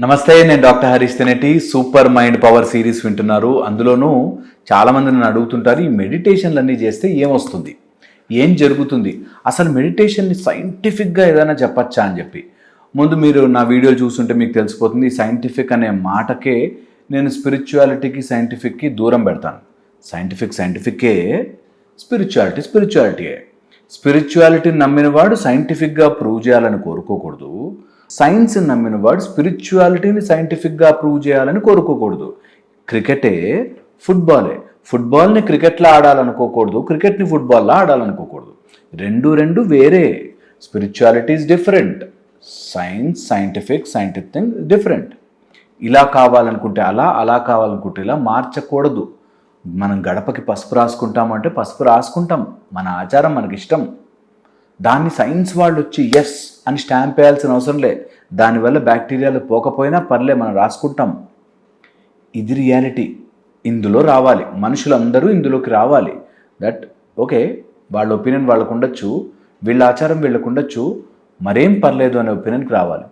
నమస్తే, నేను doctor Harish Teneti. Super mind power series వింటున్నారు. అందులోనూ చాలామంది నన్ను అడుగుతుంటారు, ఈ మెడిటేషన్లు అన్నీ చేస్తే ఏమొస్తుంది, ఏం జరుగుతుంది, అసలు మెడిటేషన్ని సైంటిఫిక్గా ఏదైనా చెప్పచ్చా అని చెప్పి. ముందు మీరు నా వీడియోలు చూస్తుంటే మీకు తెలిసిపోతుంది, సైంటిఫిక్ అనే మాటకే నేను స్పిరిచువాలిటీకి సైంటిఫిక్కి దూరం పెడతాను. సైంటిఫిక్కే, స్పిరిచువాలిటీయే. స్పిరిచువాలిటీని నమ్మినవాడు సైంటిఫిక్గా ప్రూవ్ చేయాలని కోరుకోకూడదు. సైన్స్ని నమ్మినవాడు స్పిరిచువాలిటీని సైంటిఫిక్గా ప్రూవ్ చేయాలని కోరుకోకూడదు. క్రికెటే ఫుట్బాల్ని క్రికెట్లో ఆడాలనుకోకూడదు, క్రికెట్ని ఫుట్బాల్లో ఆడాలనుకోకూడదు. రెండు వేరే. Spirituality is different, scientific different. ఇలా కావాలనుకుంటే అలా కావాలనుకుంటే ఇలా మార్చకూడదు. మనం గడపకి పసుపు రాసుకుంటామంటే పసుపు రాసుకుంటాం, మన ఆచారం మనకిష్టం. దాన్ని సైన్స్ వాళ్ళు వచ్చి ఎస్ అని స్టాంప్ వేయాల్సిన అవసరం లే. దానివల్ల బ్యాక్టీరియాలు పోకపోయినా పర్లే, మనం రాసుకుంటాం. ఇది రియాలిటీ. ఇందులో రావాలి, మనుషులందరూ ఇందులోకి రావాలి. దట్ ఓకే, వాళ్ళ ఒపీనియన్ వాళ్ళకు ఉండొచ్చు, వీళ్ళ ఆచారం వీళ్ళకు ఉండొచ్చు, మరేం పర్లేదు అనే ఒపీనియన్కి రావాలి.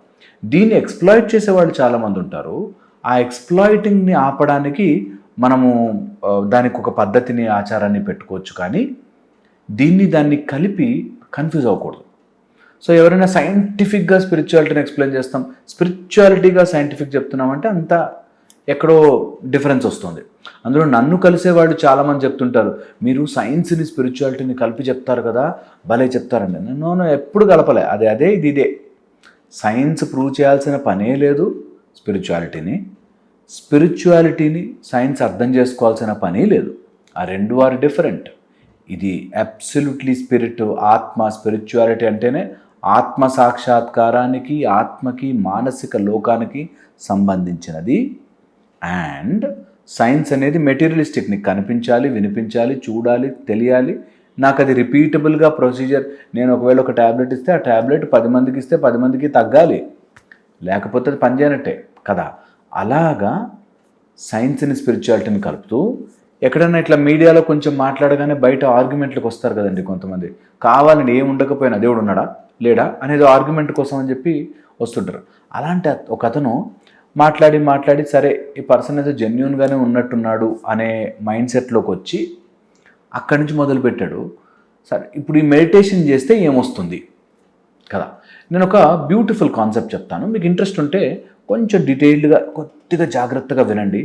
దీన్ని ఎక్స్ప్లాయిట్ చేసేవాళ్ళు చాలామంది ఉంటారు. ఆ ఎక్స్ప్లాయిటింగ్ని ఆపడానికి మనము దానికి ఒక పద్ధతిని, ఆచారాన్ని పెట్టుకోవచ్చు. కానీ దాన్ని కలిపి కన్ఫ్యూజ్ అవ్వకూడదు. సో ఎవరైనా సైంటిఫిక్గా స్పిరిచువాలిటీని ఎక్స్ప్లెయిన్ చేస్తాం, స్పిరిచువాలిటీగా సైంటిఫిక్ చెప్తున్నామంటే అంతా ఎక్కడో డిఫరెన్స్ వస్తుంది. అందులో నన్ను కలిసేవాళ్ళు చాలామంది చెప్తుంటారు, మీరు సైన్స్ని స్పిరిచువాలిటీని కలిపి చెప్తారు కదా, భలే చెప్తారండి. నేను ఎప్పుడు కలపలే. అదే ఇదే. సైన్స్ ప్రూవ్ చేయాల్సిన పనే లేదు స్పిరిచువాలిటీని సైన్స్ అర్థం చేసుకోవాల్సిన పనే లేదు. ఆ రెండు ఆర్ డిఫరెంట్. ఇది అబ్సల్యూట్లీ స్పిరిచువాలిటీ అంటేనే ఆత్మ సాక్షాత్కారానికి, ఆత్మకి, మానసిక లోకానికి సంబంధించినది. అండ్ సైన్స్ అనేది మెటీరియలిస్టిక్. నీకు కనిపించాలి, వినిపించాలి, చూడాలి, తెలియాలి. నాకు అది రిపీటబుల్గా ప్రొసీజర్. నేను ఒకవేళ ఒక ట్యాబ్లెట్ ఇస్తే ఆ ట్యాబ్లెట్ 10 మందికి ఇస్తే 10 మందికి తగ్గాలి, లేకపోతే అది పనిచేయనట్టే కదా. అలాగా సైన్స్ని స్పిరిచువాలిటీని కలుపుతూ ఎక్కడైనా ఇట్లా మీడియాలో కొంచెం మాట్లాడగానే బయట ఆర్గ్యుమెంట్లకు వస్తారు కదండి కొంతమంది. కావాలని ఏం ఉండకపోయినా దేవుడు ఉన్నాడా లేడా అనేది ఆర్గ్యుమెంట్ కోసం అని చెప్పి వస్తుంటారు. అలాంటి ఒక అతను మాట్లాడి సరే ఈ పర్సన్ అయితే జెన్యూన్గానే ఉన్నట్టున్నాడు అనే మైండ్ సెట్లోకి వచ్చి అక్కడి నుంచి మొదలుపెట్టాడు. సరే ఇప్పుడు ఈ మెడిటేషన్ చేస్తే ఏమొస్తుంది కదా. నేను ఒక బ్యూటిఫుల్ కాన్సెప్ట్ చెప్తాను, మీకు ఇంట్రెస్ట్ ఉంటే కొంచెం డీటెయిల్డ్గా కొద్దిగా జాగ్రత్తగా వినండి.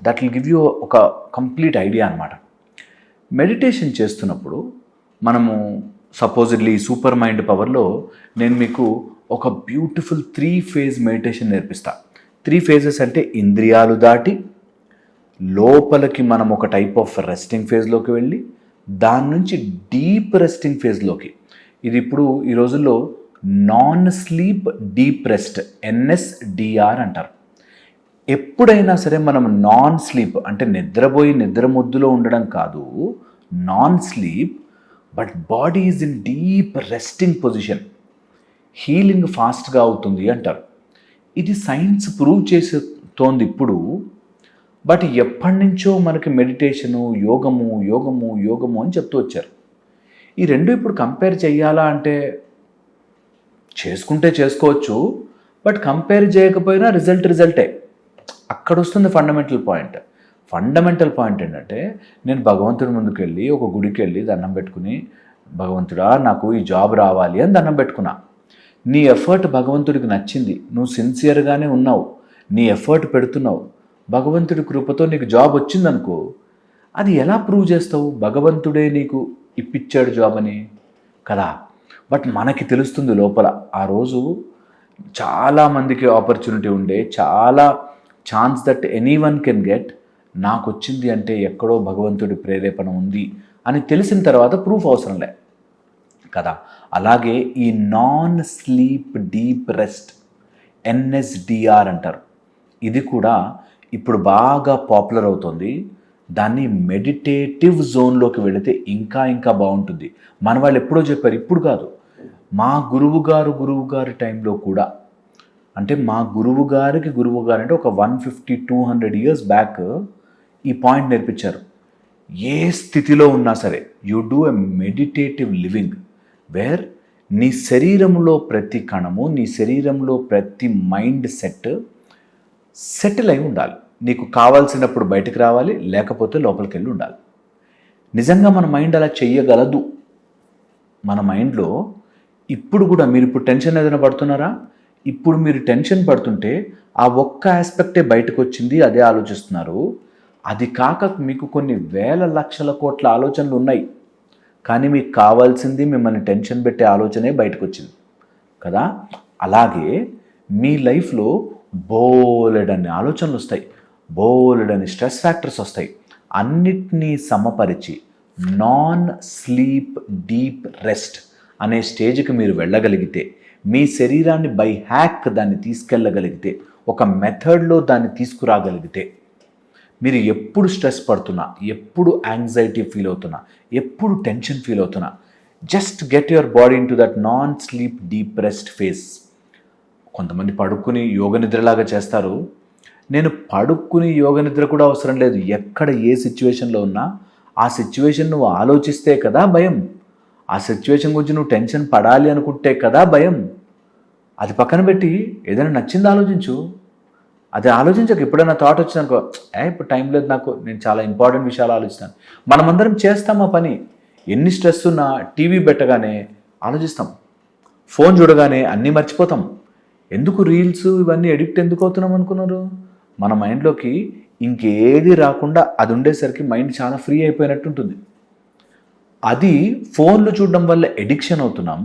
దట్ విల్ గివ్ యూ ఒక కంప్లీట్ ఐడియా అనమాట. మెడిటేషన్ చేస్తున్నప్పుడు మనము సపోజిడ్లీ సూపర్ మైండ్ పవర్లో నేను మీకు ఒక బ్యూటిఫుల్ 3 phase మెడిటేషన్ నేర్పిస్తా. 3 phases అంటే ఇంద్రియాలు దాటి లోపలికి మనం ఒక టైప్ ఆఫ్ రెస్టింగ్ ఫేజ్లోకి వెళ్ళి దాని నుంచి డీప్ రెస్టింగ్ ఫేజ్లోకి. ఇది ఇప్పుడు ఈ రోజుల్లో non sleep deep rest, NSDR అంటారు. ఎప్పుడైనా సరే మనం నాన్ స్లీప్ అంటే నిద్రపోయి నిద్రమొద్దులో ఉండడం కాదు, non sleep but body is in deep resting position, healing ఫాస్ట్గా అవుతుంది అంటారు. ఇది సైన్స్ ప్రూవ్ చేస్తోంది ఇప్పుడు. బట్ ఎప్పటి నుంచో మనకి మెడిటేషను, యోగము అని చెప్తూ వచ్చారు. ఈ రెండు ఇప్పుడు కంపేర్ చేయాలా అంటే చేసుకుంటే చేసుకోవచ్చు, బట్ కంపేర్ చేయకపోయినా రిజల్టే. అక్కడ వస్తుంది ఫండమెంటల్ పాయింట్ ఏంటంటే, నేను భగవంతుడి ముందుకు వెళ్ళి ఒక గుడికి వెళ్ళి దండం పెట్టుకుని, భగవంతుడా నాకు ఈ జాబ్ రావాలి అని దండం పెట్టుకున్నా. నీ ఎఫర్ట్ భగవంతుడికి నచ్చింది, నువ్వు సిన్సియర్గానే ఉన్నావు, నీ ఎఫర్ట్ పెడుతున్నావు, భగవంతుడి కృపతో నీకు జాబ్ వచ్చిందనుకో, అది ఎలా ప్రూవ్ చేస్తావు? భగవంతుడే నీకు ఇప్పించాడు జాబ్ అని కదా. బట్ మనకి తెలుస్తుంది లోపల, ఆ రోజు చాలామందికి ఆపర్చునిటీ ఉండే, చాలా chance that anyone can get, నాకు వచ్చింది అంటే ఎక్కడో భగవంతుడి ప్రేరేపణ ఉంది అని తెలిసిన తర్వాత ప్రూఫ్ అవసరంలే కదా. అలాగే ఈ non sleep deep rest, NSDR అంటారు. ఇది కూడా ఇప్పుడు బాగా పాపులర్ అవుతుంది. దాన్ని మెడిటేటివ్ జోన్లోకి వెళితే ఇంకా బాగుంటుంది. మన వాళ్ళు ఎప్పుడో చెప్పారు, ఇప్పుడు కాదు. మా గురువు గారి టైంలో కూడా, అంటే మా గురువు గారు అంటే ఒక 150-200 years బ్యాక్ ఈ పాయింట్ నేర్పించారు. ఏ స్థితిలో ఉన్నా సరే you do a meditative living where నీ శరీరంలో ప్రతి కణము, నీ శరీరంలో ప్రతి మైండ్ సెట్ సెటిల్ అయి ఉండాలి. నీకు కావాల్సినప్పుడు బయటకు రావాలి, లేకపోతే లోపలికి వెళ్ళి ఉండాలి. నిజంగా మన మైండ్ అలా చెయ్యగలదు. మన మైండ్లో ఇప్పుడు కూడా మీరు ఇప్పుడు టెన్షన్ ఏదైనా పడుతున్నారా? ఇప్పుడు మీరు టెన్షన్ పడుతుంటే ఆ ఒక్క ఆస్పెక్టే బయటకు వచ్చింది, అదే ఆలోచిస్తున్నారు. అది కాక మీకు కొన్ని వేల లక్షల కోట్ల ఆలోచనలు ఉన్నాయి, కానీ మీకు కావాల్సింది మిమ్మల్ని టెన్షన్ పెట్టే ఆలోచనే బయటకు వచ్చింది కదా. అలాగే మీ లైఫ్లో బోలెడన్ని ఆలోచనలు వస్తాయి, బోలెడన్ని స్ట్రెస్ ఫ్యాక్టర్స్ వస్తాయి. అన్నిటినీ సమపరిచి నాన్ స్లీప్ డీప్ రెస్ట్ అనే స్టేజ్కి మీరు వెళ్ళగలిగితే, మీ శరీరాన్ని బై హ్యాక్ దాన్ని తీసుకెళ్ళగలిగితే, ఒక మెథడ్లో దాన్ని తీసుకురాగలిగితే, మీరు ఎప్పుడు స్ట్రెస్ పడుతున్నా, ఎప్పుడు యాంగ్జైటీ ఫీల్ అవుతున్నా, ఎప్పుడు టెన్షన్ ఫీల్ అవుతున్నా, just get your body in to that non sleep deep rest phase. కొంతమంది పడుకుని యోగ నిద్రలాగా చేస్తారు. నేను పడుకుని యోగ నిద్ర కూడా అవసరం లేదు. ఎక్కడ ఏ సిచ్యువేషన్లో ఉన్నా ఆ సిచ్యువేషన్ నువ్వు ఆలోచిస్తే కదా భయం. ఆ సిచ్యువేషన్ గురించి నువ్వు టెన్షన్ పడాలి అనుకుంటే కదా భయం. అది పక్కన పెట్టి ఏదైనా నచ్చింది ఆలోచించు. అది ఆలోచించక ఎప్పుడైనా థాట్ వచ్చిందనుకో, ఇప్పుడు టైం లేదు నాకు, నేను చాలా ఇంపార్టెంట్ విషయాలు ఆలోచిస్తాను. మనమందరం చేస్తాం ఆ పని. ఎన్ని స్ట్రెస్ ఉన్నా టీవీ పెట్టగానే ఆలోచిస్తాం, ఫోన్ చూడగానే అన్నీ మర్చిపోతాం. ఎందుకు రీల్స్ ఇవన్నీ ఎడిక్ట్ ఎందుకు అవుతున్నాం అనుకున్నారు? మన మైండ్లోకి ఇంకేది రాకుండా అది ఉండేసరికి మైండ్ చాలా ఫ్రీ అయిపోయినట్టు ఉంటుంది. అది ఫోన్లు చూడడం వల్ల ఎడిక్షన్ అవుతున్నాం.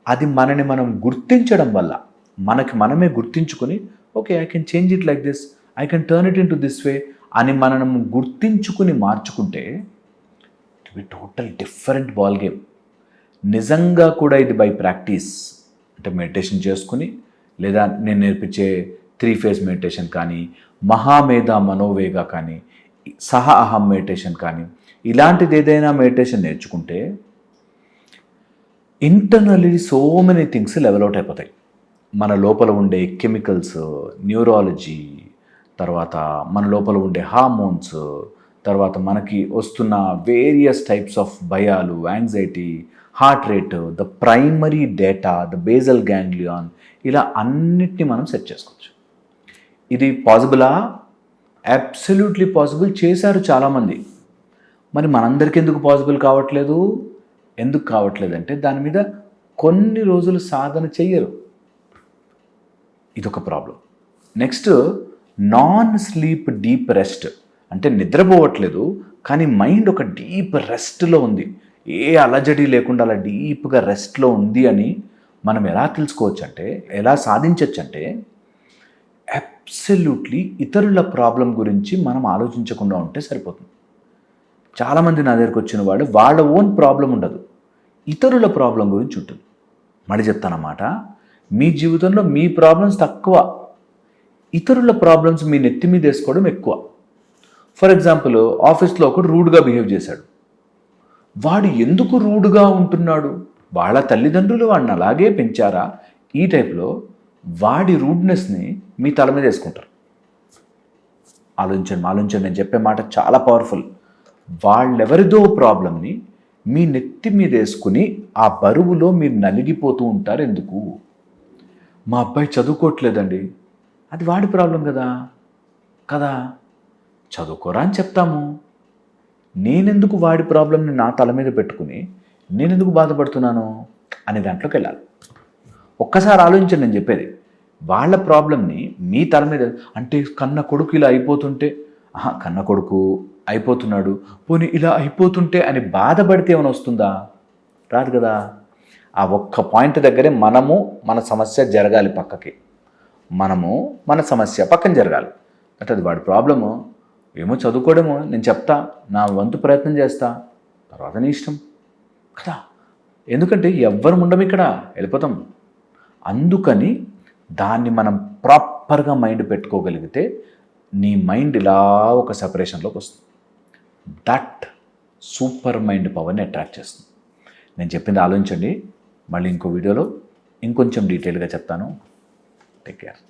అది మనని మనం గుర్తించడం వల్ల, మనకి మనమే గుర్తించుకొని, okay I can change it like this, I can turn it in to this way అని మనం గుర్తించుకుని మార్చుకుంటే it be total different ball game. నిజంగా కూడా ఇది బై ప్రాక్టీస్, అంటే మెడిటేషన్ చేసుకుని, లేదా నేను నేర్పించే 3 ఫేజ్ మెడిటేషన్ కానీ, మహామేధ మనోవేగ కానీ, సహ అహం మెడిటేషన్ కానీ, ఇలాంటిది ఏదైనా మెడిటేషన్ నేర్చుకుంటే internally so many things level out అయిపోతాయి. మన లోపల ఉండే కెమికల్స్, న్యూరాలజీ, తర్వాత మన లోపల ఉండే హార్మోన్స్, తర్వాత మనకి వస్తున్న వేరియస్ టైప్స్ ఆఫ్ భయాలు, anxiety, heart rate, the primary data, the basil ganglion, ఇలా అన్నిటినీ మనం సెట్ చేసుకోవచ్చు. ఇది పాసిబులా? Absolutely possible. చేశారు చాలామంది. మరి మనందరికీ ఎందుకు పాసిబుల్ కావట్లేదు? ఎందుకు కావట్లేదంటే దాని మీద కొన్ని రోజులు సాధన చెయ్యరు. ఇదొక problem. Next, non sleep deep rest, అంటే నిద్రపోవట్లేదు కానీ మైండ్ ఒక డీప్ రెస్ట్లో ఉంది, ఏ అలజడి లేకుండా అలా డీప్గా రెస్ట్లో ఉంది అని మనం ఎలా తెలుసుకోవచ్చు అంటే, ఎలా సాధించవచ్చు అంటే, అబ్సల్యూట్లీ ఇతరుల ప్రాబ్లం గురించి మనం ఆలోచించకుండా ఉంటే సరిపోతుంది. చాలామంది నా దగ్గరికి వచ్చిన వాళ్ళు వాళ్ళ ఓన్ ప్రాబ్లం ఉండదు, ఇతరుల ప్రాబ్లం గురించి ఉంటుంది. మళ్ళీ చెప్తానన్నమాట, మీ జీవితంలో మీ ప్రాబ్లమ్స్ తక్కువ, ఇతరుల ప్రాబ్లమ్స్ మీ నెత్తి మీద వేసుకోవడం ఎక్కువ. ఫర్ ఎగ్జాంపుల్, ఆఫీస్లో ఒకడు రూడ్గా బిహేవ్ చేశాడు. వాడు ఎందుకు రూడ్గా ఉంటున్నాడు? వాళ్ళ తల్లిదండ్రులు వాడిని అలాగే పెంచారా? ఈ టైప్లో వాడి రూడ్నెస్ని మీ తల మీద వేసుకుంటారు. ఆలోచించండి. నేను చెప్పే మాట చాలా పవర్ఫుల్. వాళ్ళెవరిదో ప్రాబ్లమ్ని మీ నెత్తి మీద వేసుకుని ఆ బరువులో మీరు నలిగిపోతూ ఉంటారు. ఎందుకు? మా అబ్బాయి చదువుకోవట్లేదండి, అది వాడి ప్రాబ్లం కదా. చదువుకోరా అని చెప్తాము. నేనెందుకు వాడి ప్రాబ్లంని నా తల మీద పెట్టుకుని నేనెందుకు బాధపడుతున్నాను అనే దాంట్లోకి వెళ్ళాలి. ఒక్కసారి ఆలోచించండి నేను చెప్పేది. వాళ్ళ ప్రాబ్లంని మీ తల మీద, అంటే కన్న కొడుకు ఇలా అయిపోతుంటే, కన్న కొడుకు అయిపోతున్నాడు, పోనీ ఇలా అయిపోతుంటే అని బాధపడితే ఏమైనా వస్తుందా? రాదు కదా. ఆ ఒక్క పాయింట్ దగ్గరే మనము మన సమస్య జరగాలి పక్కకి, మనము మన సమస్య పక్కన జరగాలి. అంటే అది వాడి ప్రాబ్లము, ఏమో చదువుకోవడమో, నేను చెప్తా, నా వంతు ప్రయత్నం చేస్తా, తర్వాత నీ ఇష్టం కదా. ఎందుకంటే ఎవ్వరు ఉండము ఇక్కడ, వెళ్ళిపోతాం. అందుకని దాన్ని మనం ప్రాపర్గా మైండ్ పెట్టుకోగలిగితే నీ మైండ్ ఇలా ఒక సెపరేషన్లోకి వస్తుంది. దట్ సూపర్ మైండ్ పవర్ని అట్రాక్ట్ చేస్తుంది. నేను చెప్పింది ఆలోచించండి. మళ్ళీ ఇంకో వీడియోలో ఇంకొంచెం డీటెయిల్గా చెప్తాను. Take care.